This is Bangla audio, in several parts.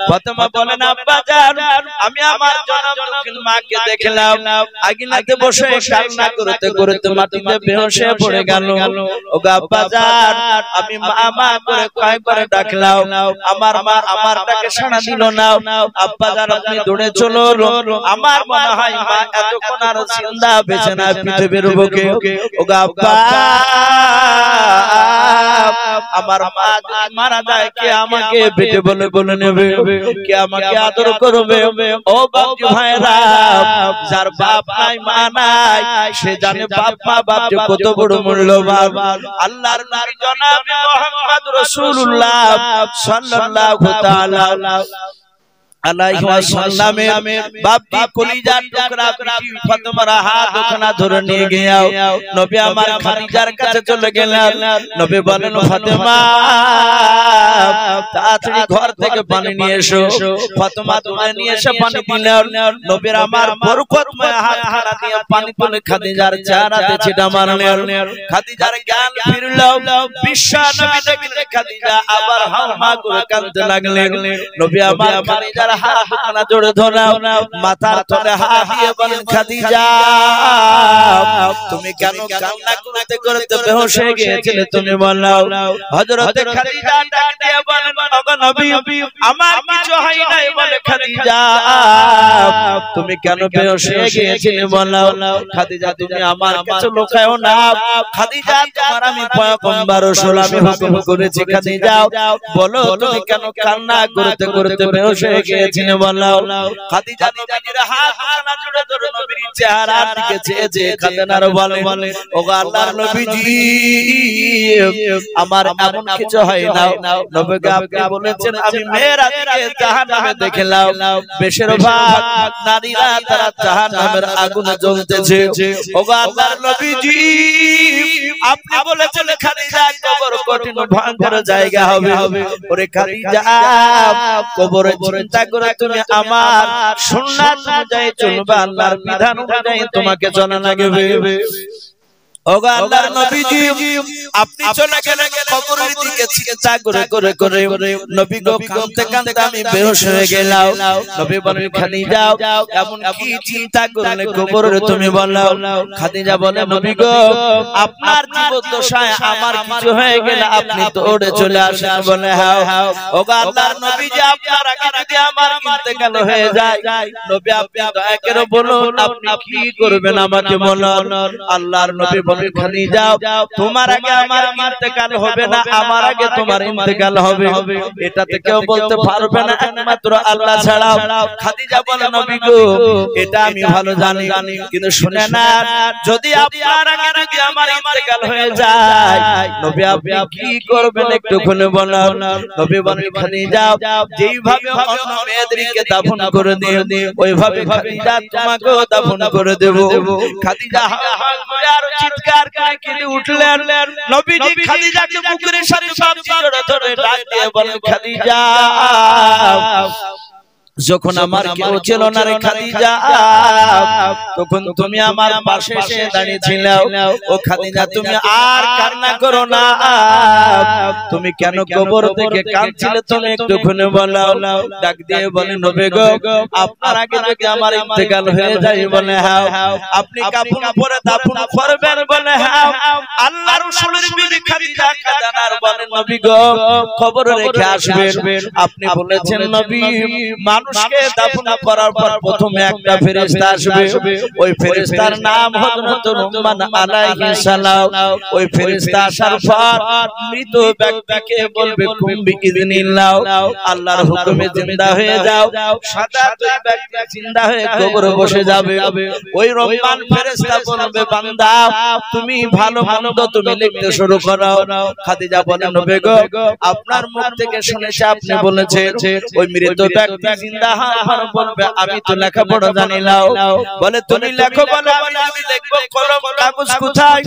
ফাতেমা বলেন আব্বা জান আমি আমার জনম দুঃখিন মাকে দেখলাম আগুনেতে বসে কান্না করতে করতে মাটিতে বেহুশ হয়ে পড়ে গেল। ওগো আব্বা জান আমি মা মা করে কয়েকবার ডাকলাম আমার মা আমার ডাকে সাড়া দিল না। আব্বা জান আপনি দৌড়ে চলুন আমার মনে হয় মা এতক্ষণ আর জিন্দা বেঁচে না পৃথিবীর বুকে। ওগো আব্বা আমার মা যদি মারা যায় কে আমাকে পেটে বলে বলে নেবে, কে আমাকে আদর করবে? ও বাপজি ভাইরা, যার বাপ নাই মা নাই সে জানে বাপ মা বাপ যে কত বড় মূল্যবান। আল্লাহর নবী জনাব মুহাম্মদ রাসূলুল্লাহ সাল্লাল্লাহু তাআলা আলাইহি ওয়াসাল্লামের বাপজি কলিজার টুকরা বিটি ফাতেমার হাত ওখানে ধরে নিয়ে গিয়ে নবী আমার খাদিজার কাছে চলে গেলেন। নবী বলেন ফাতেমা তাড়াতাড়ি ঘর থেকে পানি নিয়ে এসো। ফাতেমা দৌড়ে নিয়ে এসে পানি দিলেন। নবীর আমার বরকতময় হাত হারা দিয়ে পানি তুলে খাদিজার চেহারাতে ছিটা মারলেন। খাদিজার জ্ঞান ফিরল। বিশ্ব নবী দেখলেন খাদিজা আবার হাওমা করে কাঁদতে লাগলেন। নবী আমার খাদিজার হাত জোড়ে ধরাও মাথার তলে হাত দিয়ে বলেন খাদিজা তুমি কেন কান্না করতে করতে বেহুশ হয়ে গিয়েছিলে তুমি বলো। হযরত খাদিজা ডাক দিয়ে বলেন ওগো নবী আমার কিছু হয় নাই বলে খাদিজা তুমি কেন বেহুশ হয়ে গিয়েছিলে বলো। খাদিজা তুমি আমার কাছে লুকায়ও না। খাদিজা তোমার আমি পয়গম্বর রাসূল আমি হুকুম করেছি খাদিজা বলো তুমি কেন কান্না করতে করতে বেহুশ হয়ে গিয়েছিলে বলো। খাদিজা নবীর হাত খানা জুড়ে ধরে নবীর চেহারার দিকে চেয়ে চেয়ে কাঁদেন আর বলেন ওগো আল্লাহর নবীজি আমার এমন কিছু হয় না। নবী আপনি বলেছেন আমি মেরাজে জাহান্নামে দেখলাম বেশিরভাগ নারীরা তারা জাহান্নামের আগুনে জ্বলতেছে। ওগো আল্লাহর নবীজি আপনি বলেছেন খাদিজা কবর কঠিন ভয়ঙ্কর জায়গা হবে। ওরে খাদিজা কবরে চিন্তা করে তুমি আমার সুন্নাত অনুযায়ী চলবে, আল্লাহর বিধান অনুযায়ী তোমাকে চলা লাগবে। ওগো আল্লাহর নবীজি আপনি চলে গেলেন কবরের দিকে চিন্তা করে করে করে নবী গো কাঁদতে কাঁদতে আমি বেহুশ হয়ে গেলাম। নবী বলেন খাদিজা এমন কি চিন্তা করলে কবরে তুমি বলো। খাদিজা বলে নবী গো আপনার জীবদ্দশায় আমার কিছু হয়ে গেলে আপনি দৌড়ে চলে আসেন বলে হ্যাঁ। ওগো আল্লাহর নবীজি আপনার আগে যদি আমার ইন্তেকাল হয়ে যায় নবী আপনি দয়া করে বলুন আপনি কি করবেন আমাকে বলুন। আল্লাহর নবী বলেন খাদিজা তোমার আগে আমার ইন্তেকাল হবে না, আমার আগে তোমার ইন্তেকাল হবে। এটাতে কেউ বলতে পারবে না একমাত্র আল্লাহ ছাড়া। খাদিজা বলে নবী গো এটা আমি ভালো জানি, কিন্তু শুনে না যদি আপনার আগে যদি আমার ইন্তেকাল হয়ে যায় নবী আপনি কি করবেন একটু খুলে বলুন। নবী বলেন খাদিজা যেইভাবে অন্য মেয়েদেরকে দাফন করে দিও ওইভাবে খাদিজা তোমাকেও দাফন করে দেব। খাদিজা আর চিৎকার করে কেঁদে উঠলেন। নবীজি খাদিজাকে বুকের সাথে সব জড়িয়ে ধরে ডাক দিয়ে বলেন খাদিজা যখন আমার কেউ ছিল না রে খাদিজা তখন তুমি আমার পাশে এসে দাঁড়িয়েছিলে। ও খাদিজা তুমি আর কান্না করো না, তুমি কেন কবর থেকে কাঁদছিলে তুমি একটু খুলে বলো। ডাক দিয়ে বলে নবী গো আপনার আগে যদি আমার ইন্তেকাল হয়ে যায় বলে হ্যাঁ আপনি কাফন পরে দাফন করবেন বলে হ্যাঁ। আল্লাহর রাসূলের বিবি খাদিজা কাঁদেন আর বলেন নবী গো কবরে রেখে আসবেন। আপনি বলেছেন নবী মানুষকে দাফন করার পর প্রথমে একটা ফেরেশতা আসবে, ওই ফেরেশতার নাম হযরত রুমান আলাইহিস সালাম। ওই ফেরেশতা আসার পর মৃত ব্যক্তিকে বলবে কুম বিইذنিল্লাহ আল্লাহর হুকুমে জিন্দা হয়ে যাও। সাদা ওই ব্যক্তি জিন্দা হয়ে কবরে বসে যাবে। ওই রহমান ফেরেশতা বলবে বান্দা তুমি ভালো মন্দ তুমি লিখতে শুরু করো। খাদিজা বলে নবী গো আপনার মুখ থেকে শুনেছি আপনি বলেছেন ওই মৃত ব্যক্তি ঠান্ডা হাওয়া বলবে আমি তো লেখাপড়া জানি না। বলে তুমি লেখো, বলে আমি লিখবো, কলম কাগজ কোথায়?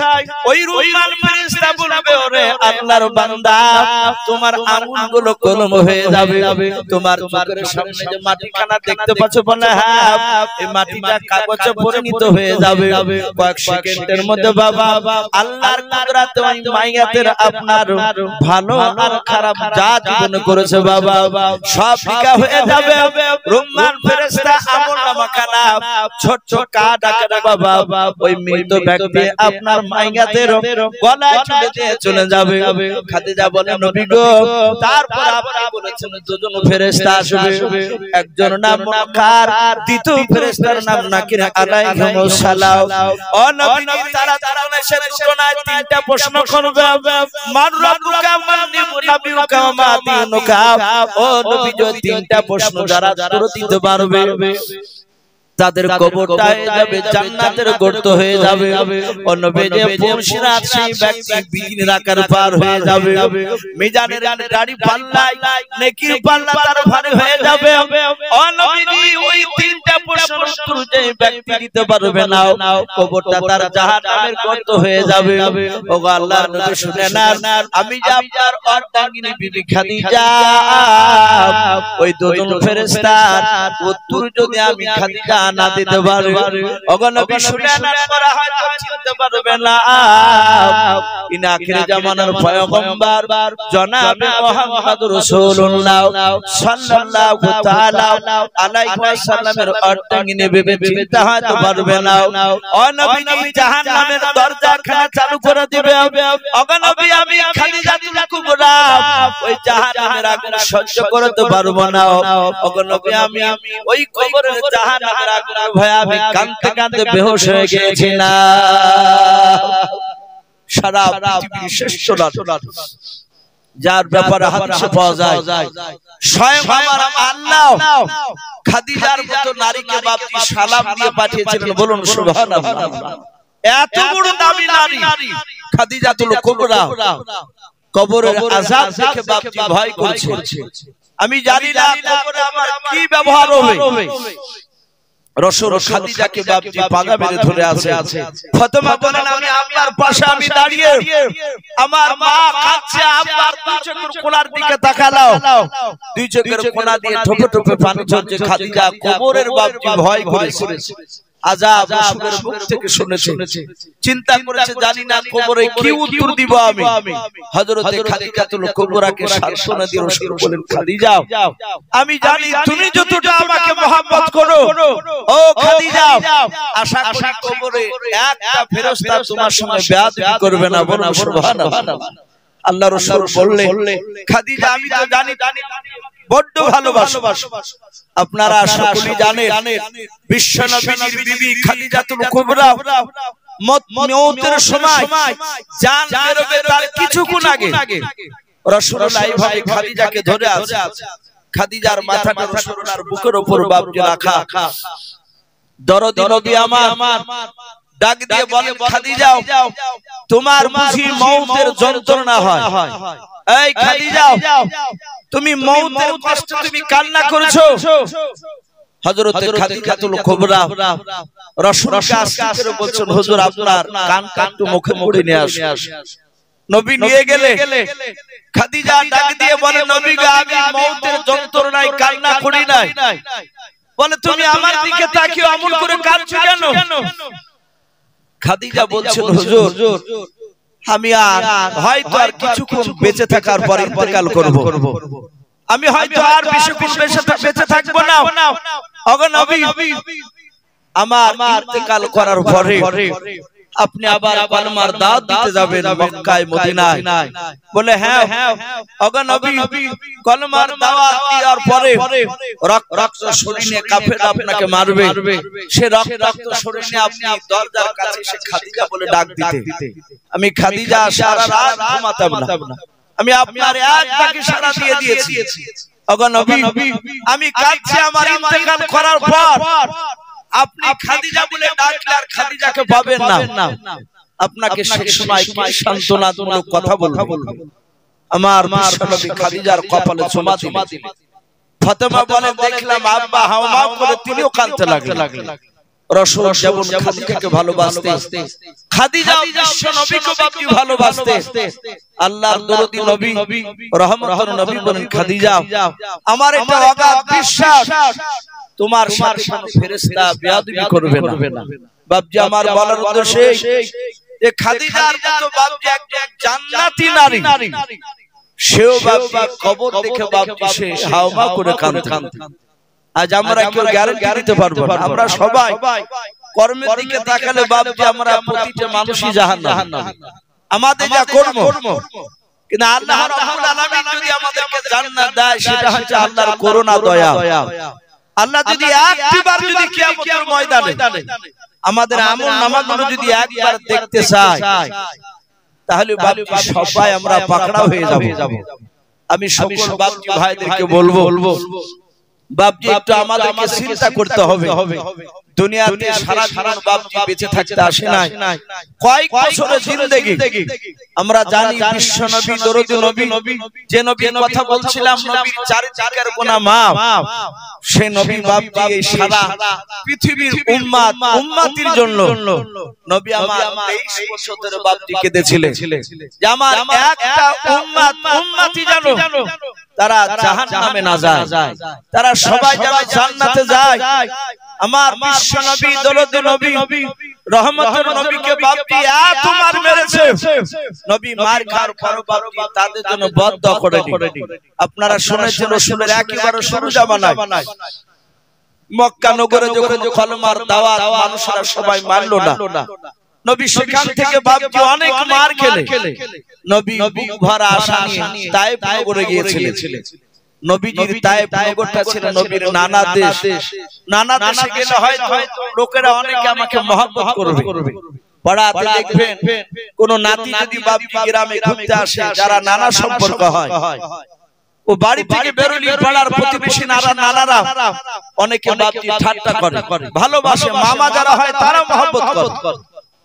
ওই রুমাল ফেরেশতা বলবে ওরে আল্লাহর বান্দা তোমার আঙ্গুলগুলো কলম হয়ে যাবে। তোমার চোখের সামনে যে মাটিখানা দেখতে পাচ্ছ, বলে হ্যাঁ এই মাটিটা কাগজে পরিণত হয়ে যাবে কয়েক সেকেন্ডের মধ্যে। বাবা আল্লাহর কুদরতে ওই মাইয়াতের আপনার ভালো আর খারাপ যা জীবন করেছে বাবা সব ফিকা হয়ে যাবে। রুমাল ফেরেশতা আমলনামাখানা ছোট ছোট কাট আকারে বাবা ওই মৃত ব্যক্তি আপনার মাইয়াতের গলায় চলে দিয়ে চলে যাবে। খাদিজা বলে নবী গো, তারপর আপনি বলেছেন দুজন ফেরেশতা আসবে, একজন নাম মুনকার, দ্বিতীয় ফেরেশতার নাম নাকির আলাইহিমুস সালাম। ও নবী তারা এসে দুটো নয় তিনটা প্রশ্ন করবে, মান রাব্বুকা মান নাবিয়ুকা মা দীনুকা। ও নবী যদি তিনটা প্রশ্ন যারা উত্তর দিতে পারবে তাদের কবরটা হয়ে যাবে জান্নাতের গর্ত হয়ে যাবে। অন্য বেজে পৌঁছরাত সেই ব্যক্তি বিঘিনের আকার পার হয়ে যাবে। মিজানের গাড়ি পাল্লাই নেকির পাল্লা তার ভারী হয়ে যাবে। অনবীজি ওই তিনটা প্রশ্নের উত্তর যে ব্যক্তি দিতে পারবে না কবরটা তার জাহান্নামের গর্ত হয়ে যাবে। ওগো আল্লাহর নবী শুনে নেন, আমি যে আপনার অর্ধাঙ্গিনী বিবি খাদিজা ওই দুজন ফেরেশতার উত্তর যদি আমি খাদিজা না দিতে পারে, ওগো নবী শুনে নেন, করা হয়তো চিনতে পারবে না ইন আখির জামানার পয়গম্বর জনাবে মুহাম্মদ রাসূলুল্লাহ সাল্লাল্লাহু তাআলা আলাইহি ওয়াসাল্লামের অর্ধাঙ্গিনী বিবি চিনতে হয়তো পারবে না। ও নবী জাহান্নামের দরজাখানা চালু করে দিবে। ওগো নবী আমি খাদিজাতুল কুবরা ওই জাহান্নামের আগুন সহ্য করতে পারবো না। ওগো নবী আমি ওই কবরের জাহান্নামের আগুন ভয়ে আমি কাঁদতে কাঁদতে বেহুশ হয়ে গেছি না। সারা পৃথিবীর শ্রেষ্ঠ যার ব্যাপারে হাদিসে পাওয়া যায় স্বয়ং আমার আল্লাহ খাদিজার মতো নারীকে বাপজি সালাম দিয়ে পাঠিয়েছিলেন। বলুন সুবহানাল্লাহ। এত বড় দামি নারী খাদিজাতুল কুবরা কবরের আযাব দেখে বাপজি ভয় করছে। আমি জানি না কবরে আমার কি ব্যবহার হবে। রাসূল খাদিজাকে বাপজি পাগা মেরে ধরে আছে। ফাতেমা বলেন আমি আপনার পাশে আমি দাঁড়িয়ে, আমার মা কাঁদছে, আপনার দুই চোখের কোণার দিকে তাকালাও, দুই চোখের কোণা দিয়ে ঠোপে ঠোপে পানি ঝরছে। খাদিজা কবরের বাপজি ভয় করেছে, আযাব রাসূলের মুখ থেকে শুনেছে, চিন্তা করেছে জানি না কবরে কি উত্তর দিব আমি। হযরতে খাদিজাতুল কুবরাকে সান্ত্বনা দিয়ে রাসূল বলেন খাদিজা আমি জানি তুমি যতটা আমাকে মহব্বত করো ও খাদিজা, আশা করি কবরে একটা ফেরেশতা তোমার সঙ্গে বেয়াদবি করবে না। বলুন সুবহানাল্লাহ। আল্লাহ রাসূল বললেন খাদিজা আমি তো জানি বড় ভালোবাসো। আপনারা সকলেই জানেন বিশ্ব নবীর বিবি খাদিজাতুল কুবরা মওতের সময় জান বেরোবে তার কিছুক্ষণ আগে রাসূলুল্লাহ এইভাবে খাদিজাকে ধরে আছে। খাদিজার মাথাটা রাসূলুল্লাহর বুকের উপর বাপজি রাখা। দরদি নবী আমার ডাক দিয়ে বলেন খাদিজা তোমার বুঝি মওতের যন্ত্রণা হয়? এই খাদিজা তুমি মওতের কষ্টে তুমি কান্না করেছো? হযরতে খাদিজাতুল কুবরা রাসূলকে আস্তে করে বলছেন হুজুর আপনার কানটা একটু মুখে মুড়ে নিয়ে আসুন। নবী নিয়ে গেলে খাদিজা ডাক দিয়ে বলে নবী গো আমি মওতের যন্ত্রণায় কান্না করি নাই। বলে তুমি আমার দিকে তাকিয়ে এমন করে কাঁদছো কেন? খাদিজা বলছেন হুজুর আমি আর হয়তো আর কিছুক্ষণ বেঁচে থাকার পর ইন্তেকাল করব, আমি হয়তো আর বেশিক্ষণ বেঁচে থাকবো না। ওগো নবী আমার ইন্তেকাল করার পরে আপনি আবার কলমার দাওয়াত দিতে যাবেন মক্কায় মদিনায়। বলে হ্যাঁ। ওগো নবী কলমার দাওয়াত দেওয়ার পরে রক্ত শরীরে কাফেররা আপনাকে মারবে, সে রক্ত শরীরে আপনি দরজার কাছে এসে খাদিজা বলে ডাক দিতে, আমি খাদিজা সারা রাত ঘুমাতাম না, আমি আপনার এক ডাকে সাড়া দিয়ে দিয়েছি। ওগো নবী আমি কাঁদছি আমার ইন্তেকাল করার পর আপনি খাদিজা বলে ডাকলে আর খাদিজাকে পাবেন না, আপনাকে সেই সময় কি সান্ত্বনামূলক কথা বলবো। আমার বিশ্বনবী খাদিজার কপালে চুমা দিলেন, ফাতেমা বলে দেখলাম আব্বা হাওমাও করে তিনিও কাঁদতে লাগলেন। রাসূল যেমন খাদিজাকে ভালোবাসতে, খাদিজা বিশ্ব নবীকে বাপজি ভালোবাসতে, আল্লাহর দরদি নবী রহমতের নবী বলেন খাদিজা আমার এটা অগাধ বিশ্বাস তোমার সাথে কোনো ফেরেশতা বেয়াদবি করবে না। বাপজি আমার বলার উদ্দেশ্য এই খাদিজার মতো বাপজি একজন জান্নাতি নারী, সেও বাপজি কবর দেখে বাপজি সে হাওমা করে কাঁদতে। আজ আমরা কেউ গ্যারান্টি দিতে পারবো না, আমরা সবাই কর্মের দিকে তাকালে বাপজি আমরা প্রতিটা মানুষই জাহান্নামী, আমাদের যা কর্ম। কিন্তু আল্লাহ রাব্বুল আলামিন যদি আমাদেরকে জান্নাত দেয় সেটা হচ্ছে আল্লাহর করুণা দয়া। আল্লাহ যদি একবার যদি কিয়ামতের ময়দানে আমাদের আমল নামাগুলো যদি একবার দেখতে চায় তাহলে বাপজি সবাই আমরা পাকড়া হয়ে যাব। আমি সকল বাপজি ভাইদেরকে বলবো বাপজি একটু আমাদেরকে চিন্তা করতে হবে। দুনিয়াতে সারা জীবন বাপজি বেঁচে থাকতে আসে নাই, কয়েক বছরের জিন্দেগি। আমরা জানি বিশ্ব নবী দরদি নবী যে নবীর কথা বলছিলাম, নবীর চারিদিকের কোনা মা, সেই নবী বাপজি এই সারা পৃথিবীর উম্মতির জন্য নবী আমার 23 বছর ধরে বাপজি কেঁদেছিলেন যে আমার একটা উম্মতি জানো তারা জাহান্নামে না যায়, তারা সবাই যেন জান্নাতে যায়। আমার বিশ্ব নবী দরদি নবী রহমতের নবীকে বাপজি এত মার মেরেছে, নবী মার খাওয়ার পর বাপজি তাদের জন্য বদদোয়া করেনি। আপনারা শুনেছেন রাসূলের একেবারে শুরু জামানায় মক্কা নগরে যখন কলমার দাওয়াত মানুষরা সবাই মানলো না, নবী সেখান থেকে বাপজি অনেক মার খেলে নবী বুক ভরা আশা নিয়ে তায়েফ নগরে গিয়েছিলেন। নবীজির তায়েফ নগরটা ছিল নবীর নানা দেশ। নানা দেশে গেলে হয়তো লোকেরা অনেকে আমাকে মহব্বত করবে, পাড়াতে দেখবেন কোন নাতি যদি বাপজি গ্রামে ঘুরতে আসে যারা নানা সম্পর্ক হয়, ও বাড়ি থেকে বেরোলি পাড়ার প্রতিবেশী নানারা অনেকে বাপজি ঠাট্টা করে, ভালোবাসে। মামা যারা হয় তারা মহব্বত করে।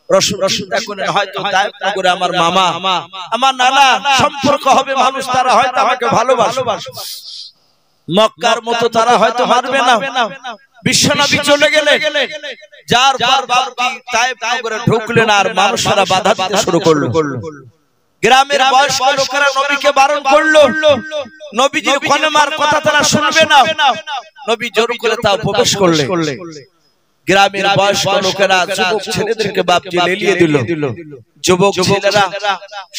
রাসূল চিন্তা করেন হয়তো তায়েফ নগরে আমার মামা আমার নানা সম্পর্ক হবে মানুষ, তারা হয়তো আমাকে ভালোবাসে, মক্কার মতো তারা হয়তো মারবে না। বিশ্বনবী চলে গেলে যার পর বাপজি তায়েফ নগরে ঢুকলেন আর মানুষরা বাধা দিতে শুরু করলো। গ্রামের বয়স্ক লোকেরা নবীকে বারণ করলো, নবীজির কলেমার কথা তারা শুনবে না। নবী জোর করে তা প্রবেশ করলেন। গ্রামের বয়স্ক লোকেরা যুবক ছেলেদেরকে বাপজি লেলিয়ে দিল। যুবক ছেলেরা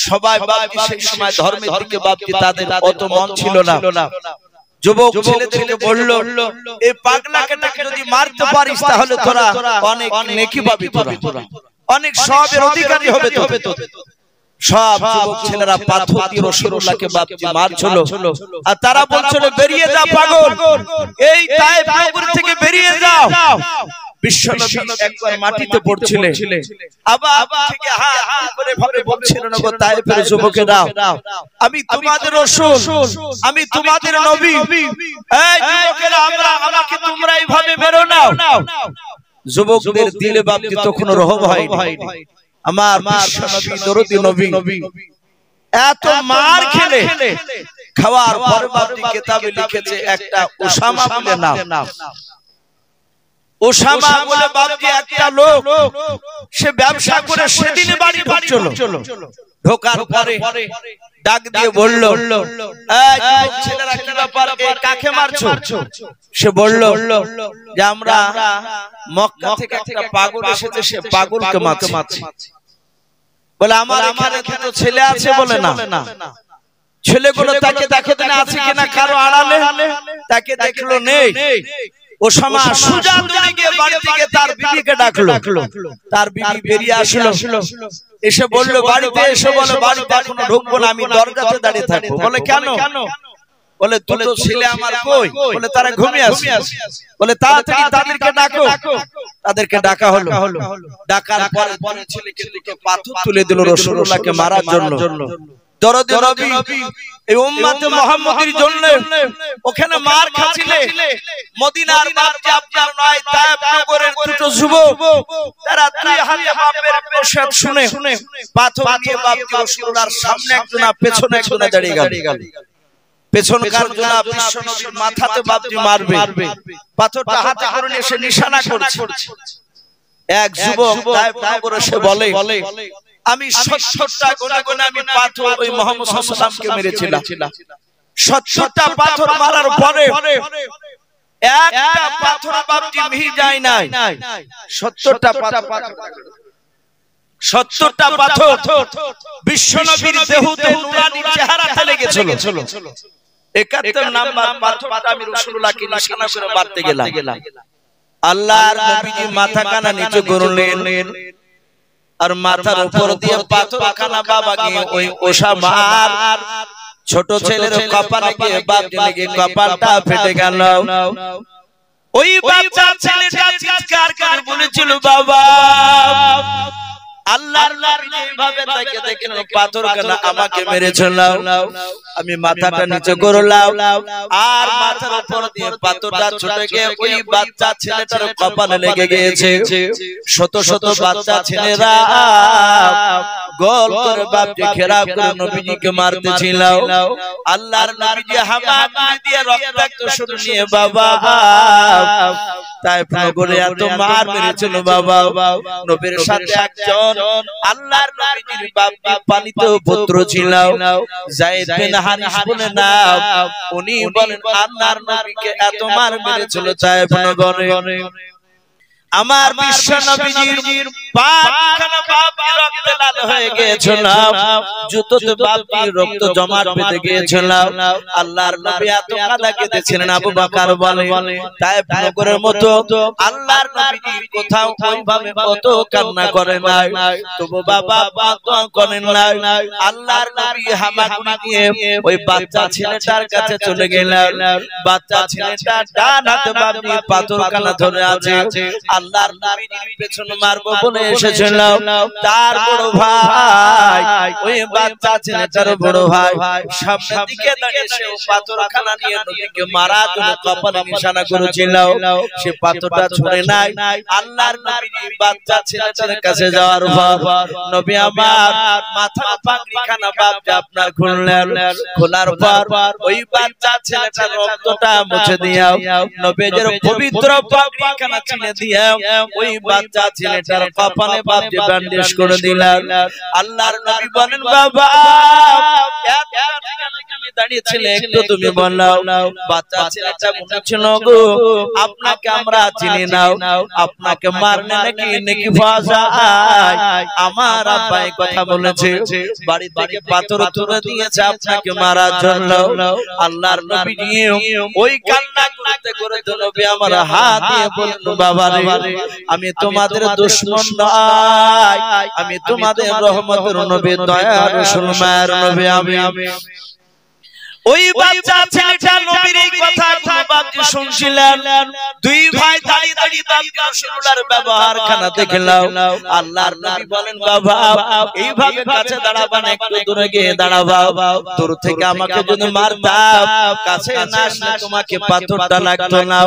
সবাই বাপজি সেই সময় ধর্মের দিকে বাপজি তাদের অত মন ছিল না। যুবক ছেলেদেরকে বলল এই পাগলাকে যদি মারতে পারিস তাহলে তোরা অনেক নেকি পাবি, তোরা অনেক সওয়াবের অধিকারী হবে। সব যুবক ছেলেরা পাথর দিয়ে রাসূলুল্লাহকে বাপজি মারছিল আর তারা বলছিল বেরিয়ে যা পাগল, এই তায়েফ নগর থেকে বেরিয়ে যাও। বিশ্বনবী একবার মাটিতে পড়ছিলেন, আবার থেকে হাত করে ভাবে বলছিলেন গো তায়েফের যুবকেরা আমি তোমাদের রাসূল, আমি তোমাদের নবী, এই যুবকেরা আমাকে তোমরা এইভাবে মেরো না। যুবকদের দিলে বাপজি তখন রহম হয়নি। আমার বিশ্বনবী দরদি নবী এত মার খেলে খাওয়ার পর বাপজি কিতাবে লিখেছে একটা উসামা বলে নাম। ওসামা বলে বাপজি একটা লোক, সে ব্যবসা করে সেদিন বাড়ি ঢুকছিল। ঢোকার পরে ডাক দিয়ে বলল এই যুবক ছেলেরা কি ব্যাপার, কাকে মারছো? সে বলল যে আমরা মক্কা থেকে একটা পাগল এসেছে, সে পাগলকে মারছে। বলে আমার এখানে তো ছেলে আছে, বলে না। ছেলেগুলো তাকে দেখো না আছে কিনা কারো আড়ালে, তাকে দেখলো নেই। ওসামা সোজা দৌড়ে গিয়ে বাড়ি থেকে তার বিবিকে ডাকলো। তার বিবি বেরিয়ে আসলো, এসে বলল বাড়িতে এসে বলে বাড়িতে এখনো ঢুকবো না, আমি দরজাতে দাঁড়িয়ে থাকবো। বলে কেন? বলে দুটো ছেলে আমার কই? বলে তারা ঘুমিয়ে আছে। বলে তাড়াতাড়ি তাদেরকে ডাকো। তাদেরকে ডাকা হলো। ডাকার পরে বলে ছেলেকে দিকে পাথর তুলে দিল রাসূলুল্লাহকে মারার জন্য। দরদি নবী এই উম্মতে মুহাম্মাদির জন্য ওখানে মার খাচ্ছিলে। মদিনার বাপজি আপনার নয় তায়েফ নগরের দুটো যুবক, তারা দুই হাতে বাপের প্রসাদ শুনে পাথর নিয়ে বাপজি রাসূলুল্লাহর সামনে একজনা পেছনে একজনা দাঁড়িয়ে গেল। পেছনকার জন্য বিশ্বনবীর মাথাতে বাপজি মারবে, পাথরটা হাতে করে নিয়ে সে নিশানা করছে। এক যুবক তায়েফ নগরে সে বলে, আমি 70টা গোনা গোনা আমি পাথর ওই মুহাম্মদ সাল্লাল্লাহু আলাইহি ওয়াসাল্লামকে মেরেছিলাম। 70টা পাথর মারার পরে একটা পাথর বাপজি মিহি যায় নাই। 70টা পাথর বিশ্বনবীর দেহতে নুরানি চেহারাতে লেগেছিল। 71 নাম্বার পাথরটা আমি রাসূলুল্লাহকে নিশানা করে মারতে গেলাম। আল্লাহর নবীজি মাথা কানা নিচু করলেন আর মাথার উপর দিয়ে পাথরখানা বাবা গিয়ে ওই ওসামার ছোট ছেলের কপালে গিয়ে বাপজি লেগে কপালটা ফেটে গেল। ওই বাচ্চা ছেলেটা চিৎকার করে বলেছিল, বাবা আল্লাহর নবী এইভাবে তাকে দেখেন পাথরখানা আমাকে মেরেছিল। আমি মাথাটা নিচে করলাম আর মাথার উপর দিয়ে পাথরটা ছুটে গিয়ে ওই বাচ্চা ছেলেটার কপালে লেগে গিয়েছে। শত শত বাচ্চা ছেলেরা গোল করে বাপকে ঘেরাও করে নবীজিকে মারতেছিল। আল্লাহর নবীজি হামাগুড়ি দিয়ে রক্তাক্ত শুরু নিয়ে বাবা তায়েফ নগরে এত মার মেরেছিল বাবা। নবীর সাথে একজন আল্লাহর নবীর বাবা পালিত পুত্র ছিল যায়েদ বিন হারিস বলে নাম। উনি বলেন আল্লাহর নবীকে এত মার মেরেছিল তায়েফ নগরে। আমার বিশ্ব নবীজির পাখানা বাপি রক্তে লাল হয়ে গিয়েছিল, জুতোতে বাপি রক্ত জমাট বেঁধে গিয়েছিল। আল্লাহর নবী এত কাঁদা কেঁদেছিলেন। আবু বকর বলে তায়েফ নগরের মতো আল্লাহর নবীজি কোথাও ওইভাবে অত কান্না করে নাই, তবু বাবা দোয়া করেন নাই। আল্লাহর নবী হামাগুড়ি দিয়ে ওই বাচ্চা ছেলেটার কাছে চলে গেলেন। বাচ্চা ছেলেটা ডান হাতে বাপি পাথরখানা ধরে আছে। আল্লাহর নবীর পেছনে মারবো বলে এসেছিল। তার বড় ভাই ওই বাচ্চা ছেলেটার বড় ভাই সামনের দিকে দাঁড়িয়ে সে পাথরখানা নিয়ে নবীকে মারার জন্য কপালে নিশানা করেছিল। সে পাথরটা ছুঁড়ে নাই। আল্লাহর নবী বাচ্চা ছেলেটার কাছে যাওয়ার পর নবী আমার মাথার পাগড়িখানা বাপটা আপনার খুললেন। খোলার পর ওই বাচ্চা ছেলেটার রক্তটা মুছে দিয়াও নবীর পবিত্র পাগড়িখানা ছিঁড়ে দিয়ে ওই বাচ্চা ছেলেটার কপালে বাপজি ব্যান্ডেজ করে দিলেন। আল্লাহর নবী বলেন, বাবা দাঁড়িয়ে ছিলে একটু তুমি বললাও বাচ্চা ছেলেটা বলেছিল, গো আপনাকে আমরা চিনি নাও, আপনাকে মারলে নাকি নাকি ফাজা আমার আব্বা এই কথা বলেছে, বাড়ি থেকে পাথর তুলে দিয়েছে আপনাকে মারার জন্য। আল্লাহর নবী ওই কান্না করতে করতে নবী আমার হাত দিয়ে বলল, বাবা রে আমি তোমাদের দুশমন নয়, আমি তোমাদের রহমতের নবী, দয়ার রাসূল মায়ের নবী। আমি ওই বাচ্চা ছেলেটা নবীর এই কথা বাপজি শুনছিলেন। দুই ভাই দাঁড়িয়ে দাঁড়িয়ে বাপজি রাসূলুল্লাহর ব্যবহারখানা দেখলাম। আল্লাহর নবী বলেন, বাবা এইভাবে কাছে দাঁড়াবা না, একটু দূরে গিয়ে দাঁড়াবা। দূর থেকে আমাকে যদি মারতাম, কাছে না আসলে তোমাকে পাথরটা লাগতো না।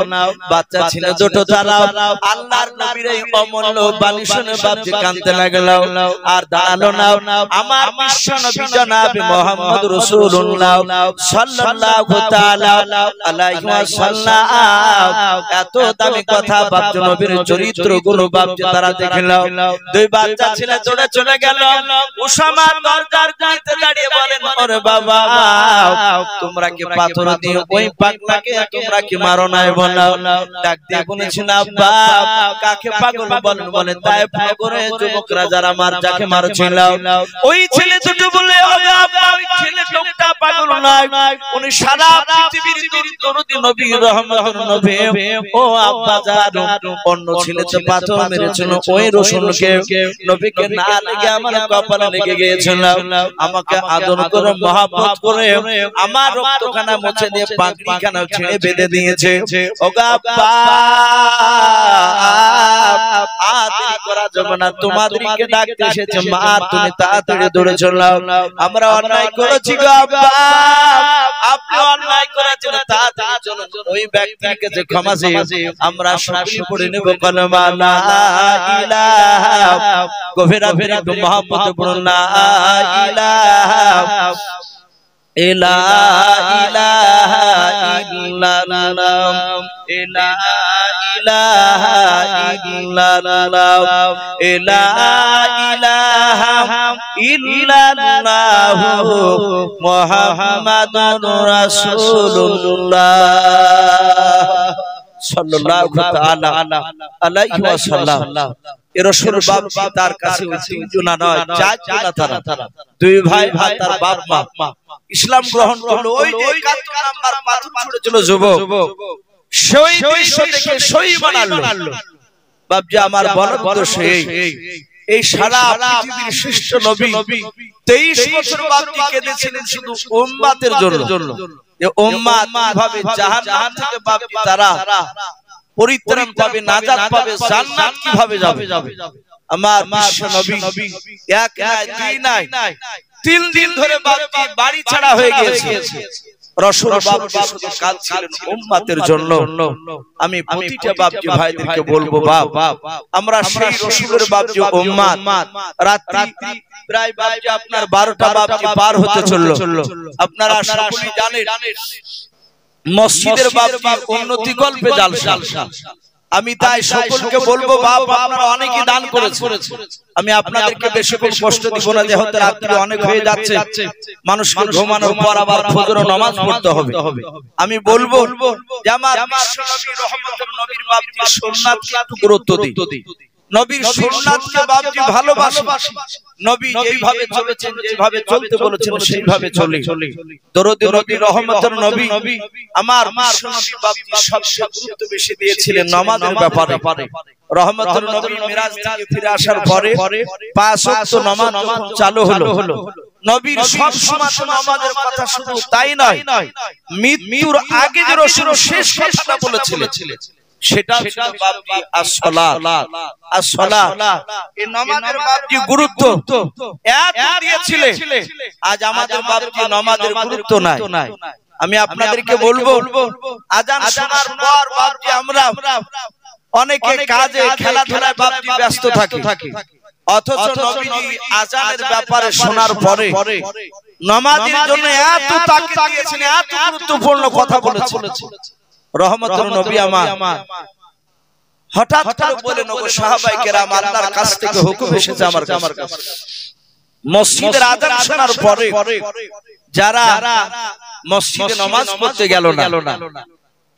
বাচ্চা ছেলে দুটো দাঁড়াও। আল্লাহর নবীর এই অমূল্য বাণী শুনে বাপজি কাঁদতে লাগলো আর দাঁড়ালো না। আমার বিশ্ব নবী জনাব মুহাম্মদ রাসূলুল্লাহ সাল্লাল্লাহু তাআলা আলাইহি ওয়াসাল্লাম এত দামি কথা বাপজি নবীর চরিত্রগুলো বাপজি তারা দেখলো। দুই বাচ্চা ছেলে দৌড়ে চলে গেল। উসামার দরজার কাছে দাঁড়িয়ে বলেন, ওরে বাবা তোমরা কি পাথর দিয়ে ওই পাগলাকে তোমরা কি মারো নাই? বলো। ডাক দিয়ে বলেছেন, আব্বা কাকে পাগল বলেন? বলেন তায়েফ নগরে যুবকরা যারা যাকে মারছিল ওই ছেলে দুটো বলে, ও আব্বা ওই ছেলে লোকটা পাগল নয়, উনি সারা পৃথিবীর দরদি নবী রহমতের নবী। ও আব্বা জান অন্য ছেলেতে পাথর মেরেছিল ওই রাসূলকে, নবীকে না লেগে আমার কপালে লেগে গিয়েছিল। আমাকে আদর করে মহব্বত করে আমার রক্তখানা মুছে দিয়ে পাগড়িখানা ছেড়ে বেঁধে দিয়েছে। ও আব্বা আদি করা যাবে না, তোমাদেরকে ডাকতে এসেছে মা, তুমি তাড়াতাড়ি দৌড়ে চলো। আমরা অন্যায় করেছি গো আব্বা, আপনি অন্যায় করেছেন, তাড়াতাড়ি চলুন ওই ব্যক্তির কাছে ক্ষমা চেয়ে আমরা সবই পড়ে নেব কলমা লা ইলাহা। গভীরা ফেরা মহব্বত পড়ুন লা ইলাহা লা ইলাহা ইল্লাল্লাহ লা ইলাহা ইল্লাল্লাহ লা ইলাহা ইল্লাল্লাহ মুহাম্মাদুর রাসূলুল্লাহ সাল্লাল্লাহু তাআলা আলাইহি ওয়াসাল্লাম। এর রাসূল বাপ তার কাছে তিনজন নয় চারজন তারা, দুই ভাই আর তার বাপ মা ইসলাম গ্রহণ করলো। ওই যে 71 নাম্বার পাথর ছুঁড়েছিল যুবক, সেই দৃশ্য দেখে সই বানালো বাপজি আমার বলার উদ্দেশ্য এই সারা পৃথিবীর শ্রেষ্ঠ নবী 23 বছর বাপজি কেঁদেছিলেন শুধু উম্মতের জন্য। যে উম্মত কিভাবে জাহান্নাম থেকে বাপজি তারা পরিত্রাণ পাবে, নাজাত পাবে, জান্নাত কিভাবে যাবে। আমার বিশ্ব নবী এক নাই দুই নাই 3 দিন ধরে বাপজি বাড়ি ছাড়া হয়ে গিয়েছে। রাসূল বাপজি শুধু কাঁদছিলেন উম্মতের জন্য। আমি প্রতিটা বাপজি ভাইদেরকে বলবো, বাপ আমরা সেই রাসূলের বাপজি উম্মত। রাত্রি প্রায় বাপজি আপনার 12টা বাপজি পার হতে চললো। আপনারা সকলেই জানেন মসজিদের বাপজি উন্নতি গল্পে জালসা। আমি তাই সকলকে বলবো, বাপ আপনারা অনেকে দান করেছেন, আমি আপনাদেরকে বেশি করে কষ্ট দিব না, যেহেতু রাত্রি অনেক হয়ে যাচ্ছে, মানুষকে ঘুমানোর পর আবার ফজর নামাজ পড়তে হবে। আমি বলবো যে আমার বিশ্বনবী রহমতের নবীর বাপজি সুন্নাতকে একটু গুরুত্ব দিই। নবীর সুন্নাতকে বাপজি ভালোবাসি। নবী যেভাবে চলেছেন, যেভাবে চলতে বলেছেন সেইভাবে চলি। দরুদ নবী রহমতের নবী আমার বিশ্বনবী বাপজি সবচেয়ে গুরুত্ব বেশি দিয়েছিলেন নামাজের ব্যাপারে। রহমতের নবী মিরাজ থেকে ফিরে আসার পরে 5 ওয়াক্ত নামাজ চালু হলো। নবীর সব সময় নামাজের কথা শুধু তাই নয়, মৃত্যুর আগে যে রাসূল শেষ কথাটা বলেছিলেন সেটা ছিল বাপজি as-সালাত। এই নামাজের বাপজি গুরুত্ব এত দিয়েছিলেন, আজ আমাদের বাপজি নামাজের গুরুত্ব নাই। আমি আপনাদেরকে বলবো আজান শোনার পর বাপজি আমরা অনেকে কাজে খেলাধুলায় বাপজি ব্যস্ত থাকি, অথচ নবীজি আজানের ব্যাপারে শোনার পরে নামাজের জন্য এত তাকিদ দিয়েছেন, এত গুরুত্বপূর্ণ কথা বলেছেন। রহমতের নবী আমার হঠাৎ করে বলেন, ওগো সাহাবায়ে কেরাম আল্লাহর কাছ থেকে হুকুম এসেছে আমার কাছে, মসজিদের আযান শোনার পরে যারা মসজিদে নামাজ পড়তে গেল না,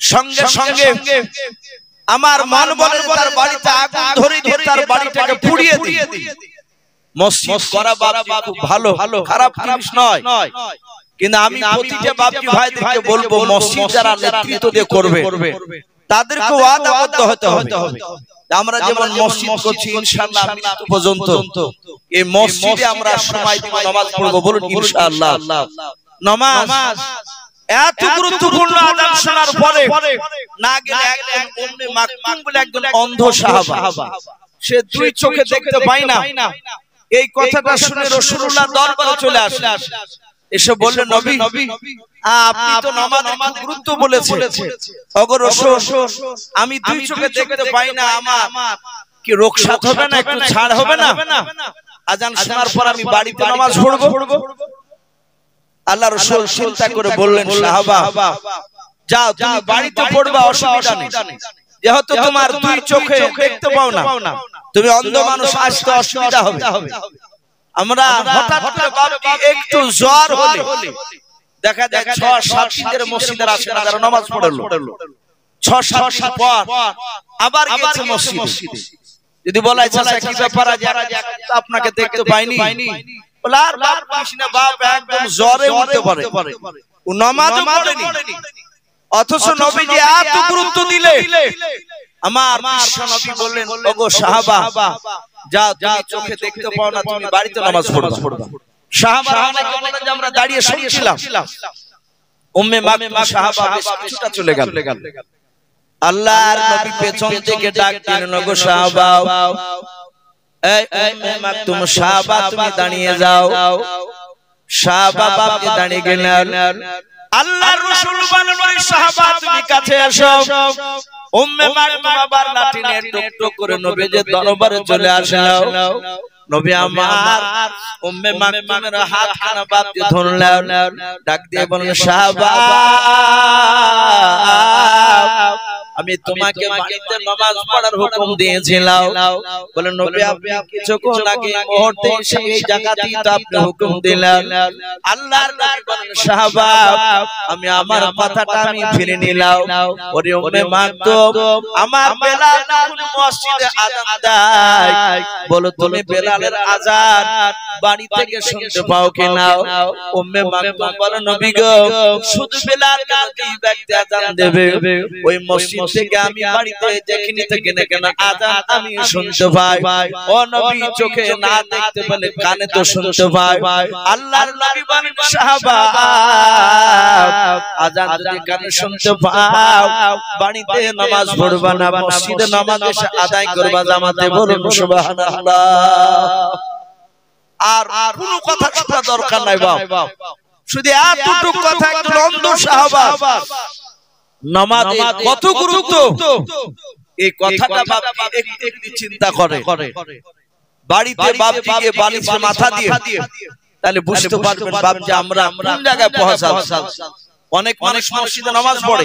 সঙ্গে সঙ্গে আমার মন বলে তার বাড়িতে আগুন ধরে দিয়ে তার বাড়িটাকে পুড়িয়ে দিই। মসজিদ করা বাপজি খুব ভালো, খারাপ জিনিস নয়, কিন্তু আমি প্রতিটা বাপজি ভাইদেরকে বলবো মসজিদ যারা নেতৃত্ব দিয়ে করবে তাদেরকে ওয়াদাবদ্ধ হতে হবে। আমরা যেমন মসজিদ করছি ইনশাআল্লাহ মৃত্যু পর্যন্ত এই মসজিদে আমরা সময় দিব, নামাজ পড়ব, বলুন ইনশাআল্লাহ। নামাজ এত গুরুত্বপূর্ণ, আযান শোনার পরে না গেলে একজন উম্মে মাকতুম বলে একজন অন্ধ সাহাবা, সে দুই চোখে দেখতে পায় না। এই কথাটা শুনে রাসূলুল্লাহ দরবারে চলে আসে, এসে বললেন, নবী আপনি তো নামাজের গুরুত্ব বলেছেন, ওগো রাসূল আমি দুই চোখে দেখতে পাই না, আমার কি রোকসাত হবে না, একটু ছাড় হবে না? আযান শোনার পর আমি বাড়িতে নামাজ পড়ব। আল্লাহ রাসূল চিন্তা করে বললেন, সাহাবা যাও তুমি বাড়িতে পড়বা, অসুবিধা নেই, যেহেতু তোমার দুই চোখে দেখতে পাও না, তুমি অন্ধ মানুষ, আসতে অসুবিধা হবে। আমরা হঠাৎ করে বাপজি একটু জ্বর হলে দেখা যায় 6-7 দিনের মসজিদের আসে না, যারা নামাজ পড়লো 6-7 দিন পর আবার গেছে মসজিদে। যদি বলা হয় চাচা কি ব্যাপার, আজ আপনাকে দেখতে পাইনি, বলে আর বাপ কৃষ্ণ বাপ একদম জ্বরে উঠতে পারে, ও নামাজও পড়েনি, অথচ নবীজি এত গুরুত্ব দিলে আমার বিশ্ব নবী বললেন, ওগো সাহাবা যাও তুমি চোখে দেখতে পাও না, তুমি বাড়িতে নামাজ পড়বা। সাহাবারা অনেকে বলেন যে আমরা দাঁড়িয়ে শুনছিলাম, উম্মে মাকতুম সাহাবা বেশ কিছুটা চলে গেল। আল্লাহর নবী পেছন থেকে ডাক দিলেন, ওগো সাহাবা, এই উম্মে মাকতুম সাহাবা তুমি দাঁড়িয়ে যাও। সাহাবা বাপজি দাঁড়িয়ে গেলেন। আল্লাহর রাসূল বললেন, সাহাবা তুমি কাছে এসো। উম্মে মাকতুম আবার লাঠি নিয়ে টুক টুক করে নবীজির দরবারে চলে আসলো। নবী আমার উম্মে মাকতুমের হাতখানা বাপজি ধরলেন, ডাক দিয়ে বললেন সাহাবা আমি তোমাকে বাড়িতে নামাজ পড়ার হুকুম দিয়েছিলাম। বলে নবী আপনি কিছুক্ষণ আগে মুহূর্তে এসে এই জায়গাতেই তো আপনি হুকুম দিলেন। আল্লাহর নবী বলেন সাহাবা আমি আমার কথাটা আমি ফিরে নিলাম। ওরে উম্মে মাকতুম আমার বেলাল মসজিদে আযান দেয়, বলো তুমি বেলালের আযান বাড়ি থেকে শুনতে পাও কিনা? উম্মে মাকতুম বলে নবী গো শুধু বেলাল কালকে ব্যক্তি আযান দেবে, ওই মসজিদ থেকে আমি বাড়িতে যেখানে থেকে না কেন আযান আমি শুনতে পাই। ও নবী চোখে না দেখতে পেলে কানে তো শুনতে পাই। আল্লাহর নবী বলেন সাহাবা আযান যদি কানে শুনতে পাও বাড়িতে নামাজ পড়বা না, মসজিদে নামাজ এসে আদায় করবা জামাতে। বলুন সুবহানাল্লাহ। আর কোনো কথা শোনা দরকার নাই বাপ, শুধু এতটুকু কথা একজন অন্ধ সাহাবা নামাজে কত গুরুত্ব এই কথাটা বাপজি একটু চিন্তা করে। বাড়িতে বাপজিকে বালিশে মাথা দিয়ে তাহলে বুঝতে পারবেন বাপজি আমরা কোন জায়গায় পৌঁছাচ্ছি। অনেক মানুষ মসজিদে নামাজ পড়ে,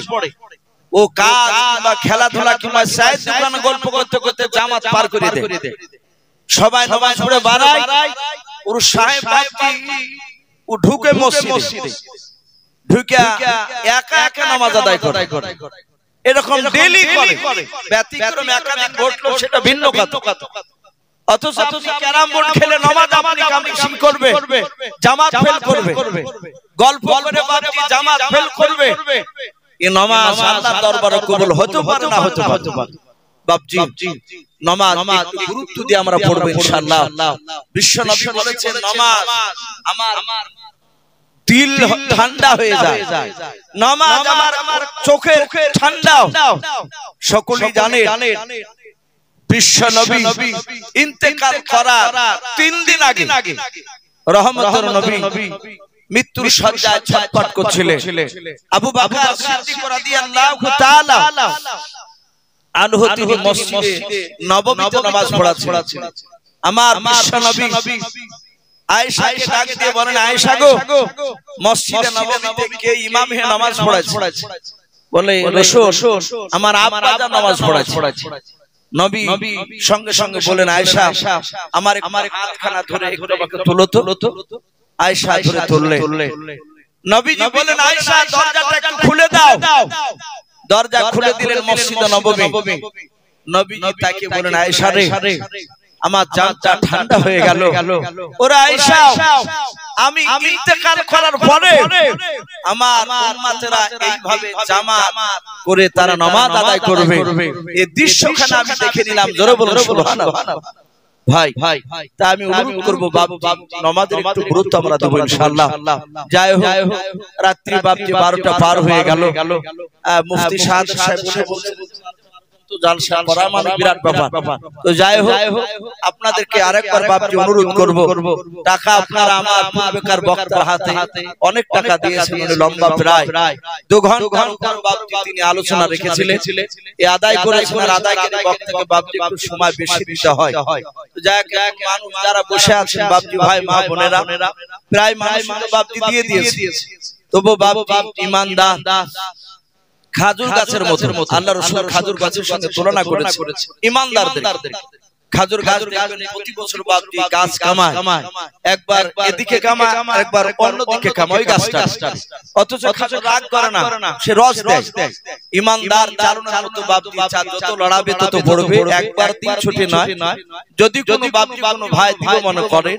ও কাজ বা খেলাধুলা কিংবা চায়ের দোকানে গল্প করতে করতে জামাত পার করে দেয়। সবাই নামাজ পড়ে বাড়ায়, ওর সাহেব বাপজি ও ঢুকে মসজিদে ঢুকে একা একা নামাজ আদায় করে। এরকম ডেইলি করে, ব্যতিক্রম একাধিক ঘটলো সেটা ভিন্ন কথা। অথচ আপনি ক্যারাম বোর্ড খেলে নামাজ আপনি কামিং করবে, জামাত ফেল করবে, গল্প করে বাপজি জামাত ফেল করবে। এই নামাজ আল্লাহর দরবারে কবুল হতে পারে না হতে পারে। বাপজি নামাজ একটু গুরুত্ব দিয়ে আমরা পড়ব ইনশাআল্লাহ। বিশ্ব নবী বলেছেন নামাজ আমার দিল ঠান্ডা হয়ে যায়, নামাজ আমার চোখের ঠান্ডা। সকলেই জানে বিশ্ব নবী ইন্তেকাল করার 3 দিন আগে রহমতের নবী মৃত্যুর শয্যায় ছটফট করছিলেন। আবু বকর সিদ্দিক রাদিয়াল্লাহু তাআলা আনহু তিনি মসজিদে নববীতে নামাজ পড়াচ্ছেন। আমার বিশ্ব নবী আয়েশাকে ডাক দিয়ে বলেন আয়েশা গো মসজিদে নববীতে কে ইমাম হয়ে নামাজ পড়াচ্ছে? বলে রাসূল আমার আব্বা যা নামাজ পড়াচ্ছে। নবী সঙ্গে সঙ্গে বলেন আয়েশা আমার হাতখানা ধরে একটু আমাকে তোলো তো। আয়েশা ধরে তুললে। নবীজি বলেন আয়েশা দরজাটা একটু খুলে দাও। দরজা খুলে দিলেন মসজিদে নববী। নবীজি তাকে বলেন আয়েশা রে আমার জানটা ঠান্ডা হয়ে গেল। ওরে আয়েশা আমি ইন্তেকাল করার পরে আমার উম্মতেরা এইভাবে জামাত করে তারা নামাজ আদায় করবে, এই দৃশ্যখানে আমি দেখে নিলাম। জোরে বলুন সুবহানাল্লাহ। ভাই তা আমি অনুরোধ করব বাপজি নামাজের একটু গুরুত্ব আমরা দেব ইনশাআল্লাহ। যাই হোক রাত্রি বাপজি 12টা পার হয়ে গেল। মুফতি সাহেব বলছেন তো জালসা করা মানে বিরাট ব্যাপার। তো যাই হোক আপনাদেরকে আরেকবার বাপজি অনুরোধ করব, টাকা আপনারা আমার পূর্বেকার বক্তার হাতে অনেক টাকা দিয়েছেন, লম্বা প্রায় 2 ঘন্টা বাপজি তিনি আলোচনা রেখেছিলেন, এই আদায় করেছেন। আর আদায়কারী বক্তাকে বাপজি একটু সময় বেশি দিতে হয়। তো যাই হোক মানুষ যারা বসে আছেন বাপজি ভাই মা বোনেরা প্রায় মানুষ বাপজি দিয়ে দিয়েছে। তবু বাপজি ইমানদার খাজুর গাছের মতো আল্লাহ রাসূল খাজুর গাছের সঙ্গে তুলনা করেছে ইমানদারদের। খাজুর গাছ প্রতি বছর বাপজি গাছ কামায়, একবার এদিকে কামায় একবার অন্যদিকে কামায় ওই গাছটা। অথচ খাজুর রাগ করে না, সে রস দেয়। ইমানদার চালনার মতো বাপজি যত লড়াবে তত পড়বে, একবার দিন ছুটি নয়। যদি কোনো বাপজি কোনো ভাই দিব মনে করে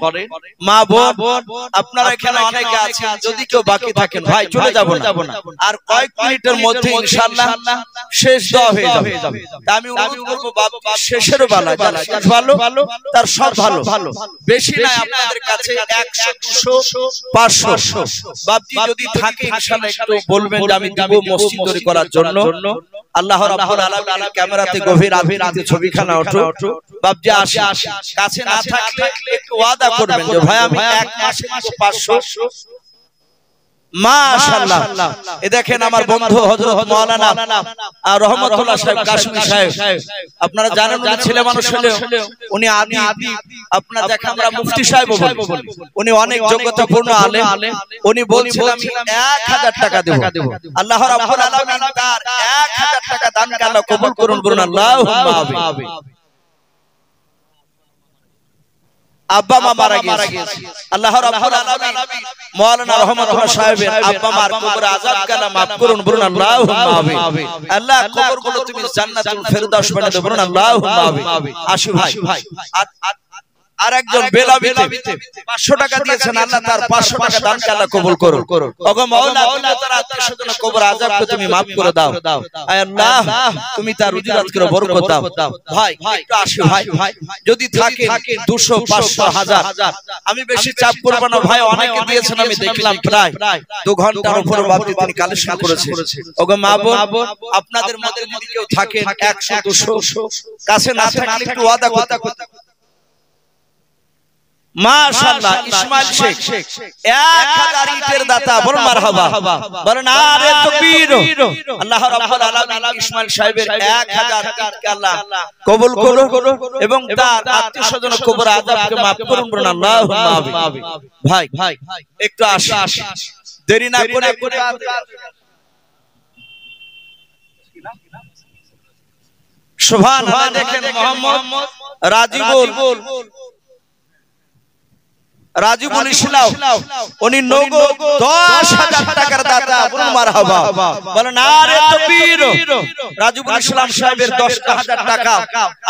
মা বোন আপনারা এখানে অনেকে আছেন, যদি কেউ বাকি থাকেন ভাই চলে যাব না, আর কয়েক মিনিটের মধ্যে ইনশাআল্লাহ শেষ দোয়া হয়ে যাবে। আমি অনুরোধ করব বাপজি শেষের বেলা ভালো তার সব ভালো, বেশি নাই আপনাদের কাছে 100 200 500 বাপজি যদি থাকে ইনশাআল্লাহ একটু বলবেন যে আমি দিব মসজিদ তৈরি করার জন্য। আল্লাহ রাব্বুল আলামিন ক্যামেরাতে গভীর আভিরাতে ছবিখানা ওঠো বাপজি আসি, কাছে না থাকলে একটু ওয়াদা করবেন যে ভাই আমি এক মাসে 500 মাশাআল্লাহ। এ দেখেন আমার বন্ধু হযরত মাওলানা রহমাতুল্লাহ সাহেব কাশমি সাহেব, আপনারা জানেন উনি ছেলে মানুষ হলেও উনি আদি, আপনারা দেখেন আমরা মুফতি সাহেব বলি, উনি অনেক যোগ্যতাপূর্ণ আলেম। উনি বলছিলেন আমি 1000 টাকা দেব, আল্লাহ রাব্বুল আলামিন তার 1000 টাকা দানকে আল্লাহ কবুল করুন, বলুন আল্লাহুম্মা আমিন। আব্বা মা মারা গিয়েছে, আল্লাহ রাব্বুল আলামিন মাওলানা রহমাতুল্লাহ সাহেবের আব্বা মার কবর আযাবকে আল্লাহ maaf করুন, বলুন আল্লাহুম্মা আমিন। আল্লাহ কবরগুলো তুমি জান্নাতুল ফেরদাউস বানিয়ে দাও, বলুন আল্লাহুম্মা আমিন। আশু ভাই আর একজন বেলাবিতে 500 টাকা দিয়েছেন, আল্লাহ তার 500 টাকা দানকে আল্লাহ কবুল করুন। ওগো মাওলা তুমি তার আত্মীয়স্বজনের কবর আযাবকে তুমি maaf করে দাও, আয় আল্লাহ তুমি তার রুজি রাজকের বরকত দাও। ভাই একটু আসো ভাই, যদি থাকে 200 500 1000, আমি বেশি চাপ করব না ভাই, অনেকে দিয়েছেন আমি দেখলাম প্রায় 2 ঘন্টার উপর বাপতি তিনি কালেকশন করেছে। ওগো মা বোন আপনাদের মধ্যে যদি কেউ থাকে 100 200 কাছে না থাকলে একটু ওয়াদা করতে। মাশাআল্লাহ ইসমাইল শেখ 1000 ইটের দাতা, বলুন মারহাবা, বলেন আরে তাকবীর। আল্লাহ রাব্বুল আলামিন ইসমাইল সাহেবের 1000 ইটকে আল্লাহ কবুল করুন এবং তার আত্মীয়স্বজনের কবর আযাবকে maaf করুন, বলুন আল্লাহুম্মা আমিন। ভাই একটু আসি, দেরি না করে সুবহানাল্লাহ। দেখেন মোহাম্মদ রাজিবুল ইসলাম উনি নগদ 10000 টাকার দাতা, বলুন মারহাবা, বলেন আরে তাকবীর। রাজিবুল ইসলাম সাহেবের 10000 টাকা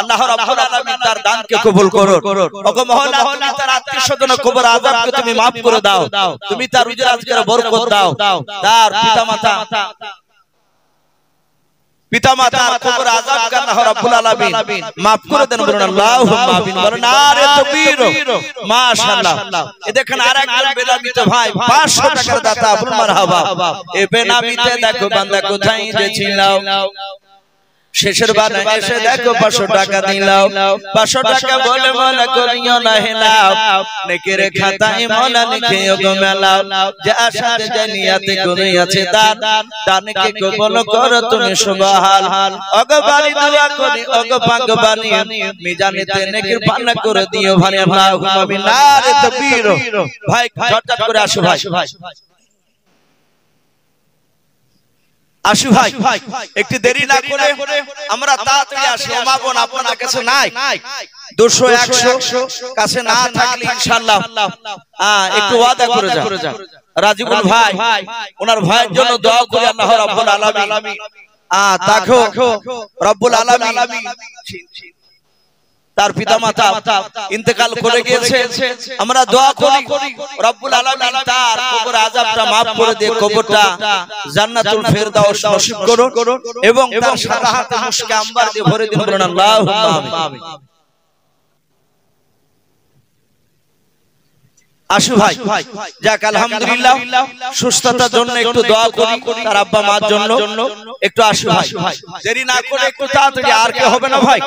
আল্লাহ রাব্বুল আলামিন তার দানকে কবুল করুন। ওগো মওলা তুমি তার আত্মীয়স্বজনের কবর আযাবকে তুমি maaf করে দাও, তুমি তার রুজি রাজকের বরকত দাও, তার পিতামাতার কবর আযাবকে আল্লাহ রাব্বুল আলামিন maaf করে দেন, বলুন আল্লাহুম্মা আমিন। বলেন আরে তাকবীর। মাশাআল্লাহ। এ দেখেন আরেকজন বেনামিতে ভাই 500 টাকার দাতা, বলুন মারহাবা। এ বেনামিতে দেখো বান্দা কোথায় গেছিল, শেষের বারে এসে দেখো 500 টাকা দিলাও, 500 টাকা বলে মনে করিও না হেলাও, নেকের খাতায় মওলা লিখেও গো মেলাও, যে আশাতে যে নিয়াতে করিয়াছে দান, দানকে কবুল করো তুমি সুবহান। ওগো বাড়ি দোয়া করি ওগো পাক বানি, মিজানেতে নেকের পানা করে দিও ভাই, আল্লাহুম্মা আমিন। নারে তাকবীর। ভাই ঝটঝট করে আসো ভাই, আসু ভাই একটু দেরি না করে আমরা তাড়াতাড়ি আসি। মা বোন আপনার কাছে নাই 200 100 কাছে না থাকলে ইনশাআল্লাহ একটু ওয়াদা করে যান। রাজিবুল ভাই ওনার ভাইয়ের জন্য দোয়া করি, আল্লাহ রাব্বুল আলামিন তাকে রব্বুল আলামিন তার পিতামাতা ইন্তেকাল করে গিয়েছে, আমরা দোয়া করি রব্বুল আলামিন তার কবর আযাবটা maaf করে দিয়ে কবরটা জান্নাতুল ফেরদাউস নসিব করুন এবং তার সারা হাতে মুশকে আম্বার দিয়ে ভরে দিন, বলুন আল্লাহুম্মা আমিন। আসু ভাই যাক আলহামদুলিল্লাহ, সুস্থতার জন্য একটু দোয়া করি, তার আব্বা মার জন্য একটু আসু ভাই, দেরি না করে একটু তাড়াতাড়ি। আর কে হবে না ভাই?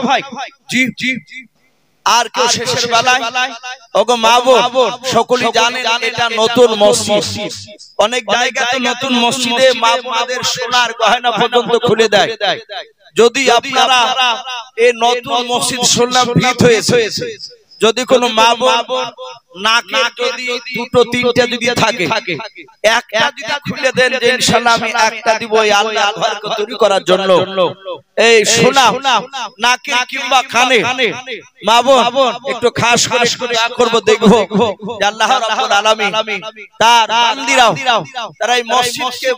জি আর কেউ শেষের বেলায়? ওগো মা বোন সকলেই জানেন এটা নতুন মসজিদ, অনেক জায়গাতে নতুন মসজিদে মা বোনদের সোনার গয়না পর্যন্ত খুলে দেয়। যদি আপনারা এই নতুন মসজিদ শুনলাম ভিত হয়েছে, যদি কোনো মা বোন নাকে যদি 2টো 3টা যদি থাকে, একটা যদি খুলে দেন যে ইনশাআল্লাহ আমি একটা দিব এই আল্লাহর ঘরকে তৈরি করার জন্য, এই সোনা নাকে কিংবা কানে মা বোন একটু খাস করে দোয়া করব, দেখব যে আল্লাহ রাব্বুল আলামিন তার বান্দিরাও তারা এই মসজিদকে